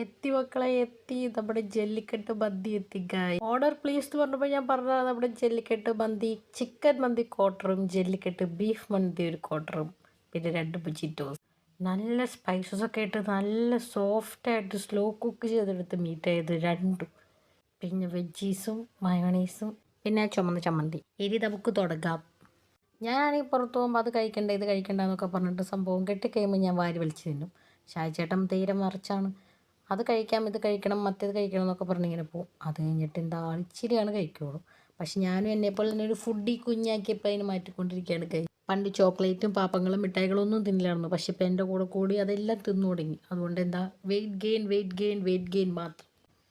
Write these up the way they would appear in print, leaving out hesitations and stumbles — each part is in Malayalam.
എത്തി മക്കളെ എത്തി നമ്മുടെ ജല്ലിക്കെട്ട് മന്തി എത്തി ഗായ്. ഓർഡർ പ്ലീസ് എന്ന് പറഞ്ഞപ്പോൾ ഞാൻ പറഞ്ഞത് നമ്മുടെ ജല്ലിക്കെട്ട് മന്തി ചിക്കൻ മന്തി ക്വാർട്ടറും ജല്ലിക്കെട്ട് ബീഫ് മന്തി ഒരു ക്വാർട്ടറും പിന്നെ 2 ബുജിറ്റോസ്. നല്ല സ്പൈസസ് ഒക്കെ ഇട്ട് നല്ല സോഫ്റ്റായിട്ട് സ്ലോ കുക്ക് ചെയ്തെടുത്ത് മീറ്റ് ചെയ്ത് രണ്ടും, പിന്നെ വെജീസും മയോണൈസും പിന്നെ ചുമന്ന ചമ്മന്തി. ഇനി നമുക്ക് തുടങ്ങാം. ഞാനാണെങ്കിൽ പുറത്ത് പോകുമ്പോൾ അത് കഴിക്കണ്ട ഇത് കഴിക്കണ്ട എന്നൊക്കെ പറഞ്ഞിട്ട് സംഭവം കെട്ടിക്കഴിയുമ്പോൾ ഞാൻ വാരി വലിച്ച് തിന്നും. ഷായിച്ചേട്ടൻ തീരെ മറിച്ചാണ്. അത് കഴിക്കാം ഇത് കഴിക്കണം മറ്റേത് കഴിക്കണം എന്നൊക്കെ പറഞ്ഞിങ്ങനെ പോകും. അത് കഴിഞ്ഞിട്ട് എന്താ ഇച്ചിരിയാണ് കഴിക്കുകയുള്ളൂ. പക്ഷെ ഞാനും എന്നെപ്പോലെ തന്നെ ഒരു ഫുഡി കുഞ്ഞാക്കിയപ്പോൾ അതിന് മാറ്റിക്കൊണ്ടിരിക്കുകയാണ് കൈ. പണ്ട് ചോക്ലേറ്റും പാപ്പങ്ങളും മിഠായികളും ഒന്നും തിന്നില്ലായിരുന്നു. പക്ഷെ ഇപ്പം എൻ്റെ കൂടെ കൂടി അതെല്ലാം തിന്നു തുടങ്ങി. അതുകൊണ്ട് എന്താ വെയിറ്റ് ഗെയിൻ മാത്രം.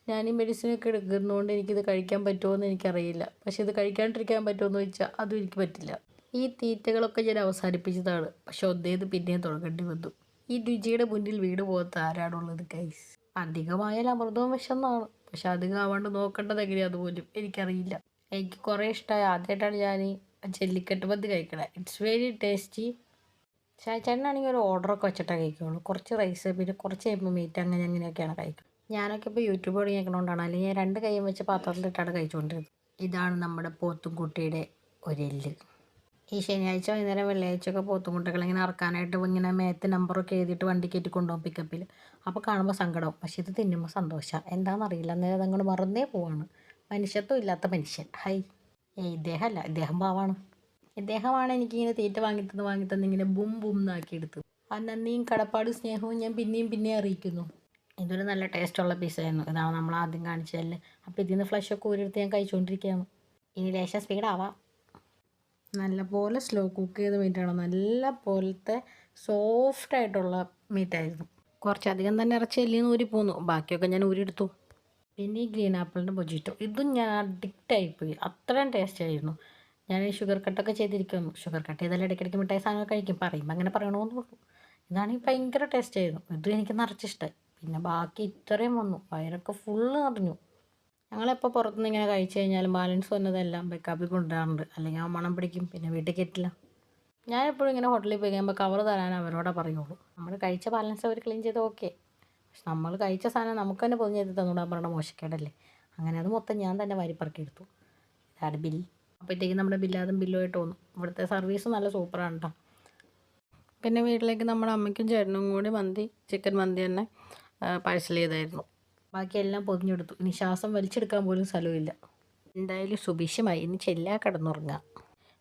ഞാൻ ഈ മെഡിസിനൊക്കെ എടുക്കുന്നതുകൊണ്ട് എനിക്കിത് കഴിക്കാൻ പറ്റുമോ എന്ന് എനിക്കറിയില്ല. പക്ഷെ ഇത് കഴിക്കാണ്ടിരിക്കാൻ പറ്റുമോ എന്ന് ചോദിച്ചാൽ അതും എനിക്ക് പറ്റില്ല. ഈ തീറ്റകളൊക്കെ ഞാൻ അവസാനിപ്പിച്ചതാണ്. പക്ഷെ ഒന്നേന്ന് പിന്നെയും തുടങ്ങേണ്ടി വന്നു. ഈ രുചിയുടെ മുന്നിൽ വീട് പോകാത്ത ആരാണുള്ളത് ഗൈസ്? അധികമായാൽ അമൃതവും വിഷമെന്നാണ്. പക്ഷെ അധികമാവാണ്ട് നോക്കേണ്ടത് എങ്ങനെയാന്ന് പോലും എനിക്കറിയില്ല. എനിക്ക് കുറേ ഇഷ്ടമായി. ആദ്യമായിട്ടാണ് ഞാൻ ഈ ജല്ലിക്കെട്ട് മന്തി കഴിക്കണത്. It's very tasty. ചേട്ടനാണെങ്കിൽ ഒരു ഓർഡറൊക്കെ വെച്ചിട്ടേ കഴിക്കുകയുള്ളൂ. കുറച്ച് റൈസ് പിന്നെ കുറച്ച് കഴിയുമ്പോൾ മീറ്റ് അങ്ങനെയൊക്കെയാണ് കഴിക്കുക. ഞാനൊക്കെ ഇപ്പോൾ യൂട്യൂബ് തുടങ്ങിയേക്കണോണ്ടാണ്, അല്ലെങ്കിൽ ഞാൻ 2 കൈയും വെച്ച് പാത്രത്തിലിട്ടാണ് കഴിച്ചുകൊണ്ടിരുന്നത്. ഇതാണ് നമ്മുടെ പോത്തുംകുട്ടിയുടെ ഒരെല്ല്. ഈ ശനിയാഴ്ച വൈകുന്നേരം വെള്ളിയാഴ്ചയൊക്കെ പോത്തുംകുട്ടികൾ ഇങ്ങനെ ഇറക്കാനായിട്ട് ഇങ്ങനെ മേത്ത് നമ്പറൊക്കെ എഴുതിയിട്ട് വണ്ടി കയറ്റി കൊണ്ടുപോകും പിക്കപ്പിൽ. അപ്പോൾ കാണുമ്പോൾ സങ്കടം, പക്ഷെ ഇത് തിന്നുമ്പോൾ സന്തോഷമാണ്. എന്താണെന്നറിയില്ല, അന്നേരം അതങ്ങോട്ട് മറന്നേ പോവാണ്. മനുഷ്യത്വം ഇല്ലാത്ത മനുഷ്യൻ. ഹൈ ഇദ്ദേഹമല്ല, ഇദ്ദേഹം പാവാണ്. ഇദ്ദേഹമാണ് എനിക്കിങ്ങനെ തീറ്റ വാങ്ങിത്തന്ന് ഇങ്ങനെ ബും എന്നാക്കി എടുത്തത്. ആ നന്ദിയും കടപ്പാടും സ്നേഹവും ഞാൻ പിന്നെയും അറിയിക്കുന്നു. ഇതൊരു നല്ല ടേസ്റ്റുള്ള പീസായിരുന്നു. ഇതാണ് നമ്മൾ ആദ്യം കാണിച്ചതല്ലേ. അപ്പോൾ ഇതിൽ നിന്ന് ഫ്ലഷൊക്കെ ഊരെടുത്ത് ഞാൻ കഴിച്ചുകൊണ്ടിരിക്കുകയാണ്. ഇനി ലേശം സ്പീഡാവാം. നല്ലപോലെ സ്ലോ കുക്ക് ചെയ്ത മീറ്റാണ്. നല്ല പോലത്തെ സോഫ്റ്റായിട്ടുള്ള മീറ്റായിരുന്നു. കുറച്ചധികം തന്നെ ഇറച്ചി എല്ലിന്ന് ഊരി പോന്നു. ബാക്കിയൊക്കെ ഞാൻ ഊരിയെടുത്തു. പിന്നെ ഈ ഗ്രീൻ ആപ്പിളിൻ്റെ ബൊജിറ്റോ, ഇതും ഞാൻ അഡിക്റ്റായിപ്പോയി. അത്രയും ടേസ്റ്റ് ആയിരുന്നു. ഞാൻ ഷുഗർ കട്ടൊക്കെ ചെയ്തിരിക്കുന്നു. ഷുഗർ കട്ട് ചെയ്താൽ ഇടയ്ക്കിടയ്ക്ക് മിഠായി സാധനമൊക്കെ കഴിക്കും. പറയുമ്പോൾ അങ്ങനെ പറയണമെന്ന് ഉള്ളൂ. ഇതാണെങ്കിൽ ഭയങ്കര ടേസ്റ്റ് ആയിരുന്നു. ഇതും എനിക്ക് നിറച്ചിഷ്ടമായി. പിന്നെ ബാക്കി ഇത്രയും വന്നു. വയറൊക്കെ ഫുള്ള് നിറഞ്ഞു. ഞങ്ങളെപ്പോൾ പുറത്തുനിന്ന് ഇങ്ങനെ കഴിച്ചു കഴിഞ്ഞാലും ബാലൻസ് വന്നതെല്ലാം ബെക്കാപ്പിൽ കൊണ്ടുവരാറുണ്ട്. അല്ലെങ്കിൽ ആ മണം പിടിക്കും, പിന്നെ വീട്ടിൽ കയറ്റില്ല. ഞാനെപ്പോഴും ഇങ്ങനെ ഹോട്ടലിൽ പോയി കഴിയുമ്പോൾ കവർ തരാൻ അവരോടെ പറയുള്ളൂ. നമ്മൾ കഴിച്ച ബാലൻസ് അവർ ക്ലീൻ ചെയ്ത് ഓക്കെ. പക്ഷെ നമ്മൾ കഴിച്ച സാധനം നമുക്ക് തന്നെ പൊതിഞ്ഞ് ചെയ്ത് തന്നുകൂടാൻ പറഞ്ഞ മോശക്കേടല്ലേ. അങ്ങനെ അത് മൊത്തം ഞാൻ തന്നെ വാരിപ്പറക്കി എടുത്തു. ഇതാണ് ബിൽ. അപ്പോഴത്തേക്കും നമ്മുടെ ബില്ലാതും ബില്ലുമായിട്ട് വന്നു. ഇവിടുത്തെ സർവീസ് നല്ല സൂപ്പറാണ് കേട്ടോ. പിന്നെ വീട്ടിലേക്ക് നമ്മുടെ അമ്മയ്ക്കും ചേട്ടനും കൂടി ചിക്കൻ മന്തി തന്നെ പാഴ്സൽ ചെയ്തായിരുന്നു. ബാക്കിയെല്ലാം പൊതിഞ്ഞെടുത്തു. ഇനി ശ്വാസം വലിച്ചെടുക്കാൻ പോലും സ്ഥലമില്ല. എന്തായാലും സുഭിക്ഷമായി. ഇനി ചെല്ലാ കിടന്നുറങ്ങാം.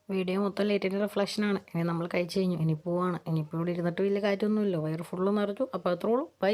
വീഡിയോ മൊത്തം ലൈറ്റിൻ്റെ റിഫ്ലക്ഷനാണ്. ഇനി നമ്മൾ കഴിച്ച് കഴിഞ്ഞു. ഇനി പോവാണ്. ഇനിയിപ്പോൾ ഇവിടെ ഇരുന്നിട്ട് വലിയ കാര്യമൊന്നുമില്ല. വയറ് ഫുള്ള് നിറഞ്ഞു. അപ്പോൾ അത്രേ ഉള്ളൂ. ബൈ.